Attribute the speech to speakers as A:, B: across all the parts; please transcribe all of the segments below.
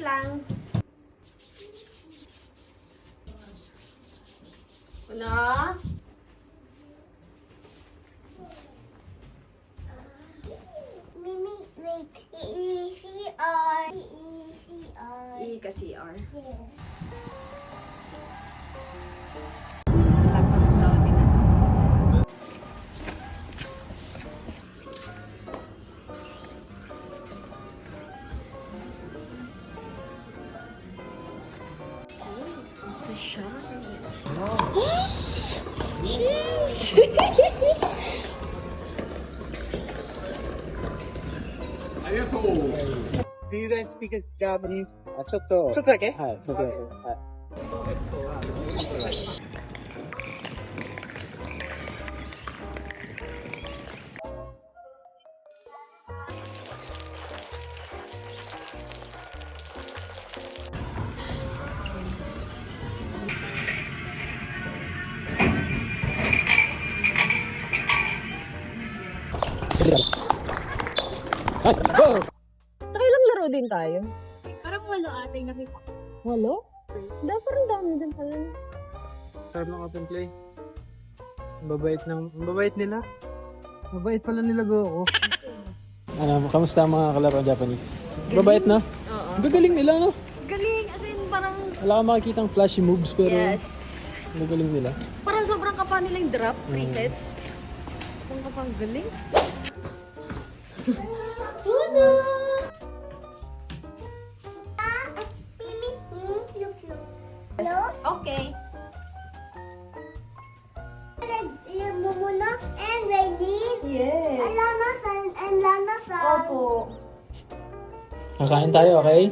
A: lang. Ano?
B: Mimi, wait. E-C-R. E-C-R.
A: E kasi R.
B: Yeah.
A: Tapos daw dinasa. Isa siya.
C: Do you guys speak Japanese? ちょっと。ちょっとだけはい、ちょっとだけ。はい。
D: Nakailang laro din tayo?
E: Parang walo ate nakita.
D: Walo? Parang dami din pala.
C: Sarap ng open play. Ang babait nila. Mabait pala nila Goku. Ano, kamusta ang mga kalaro Japanese? Babait na?
A: Oo.
C: Gagaling nila, no?
A: Galing, as in parang...
C: Wala kang makikitang flashy moves, pero
A: Yes.
C: gagaling nila.
A: Parang sobrang kapa nila yung drop, presets. Ang kapang galing. Una!
B: Mimi, look, look. Hello?
A: Okay.
B: Mumuna and Rainin.
A: Yes.
B: And Lana-san. And Lana-san.
A: Opo.
C: Kakain tayo, okay?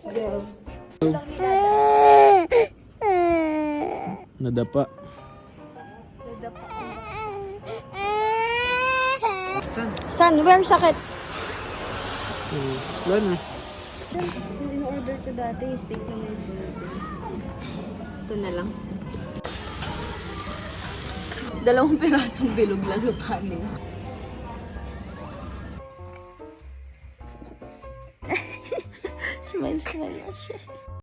A: Go.
C: Nadapa. Saan?
D: San? Where sakit?
C: Wala na.
A: Yung in-order ko dati yung steak na may burger. Ito na lang. 2 pirasong bilog lang yung kanin.
D: Smile na siya.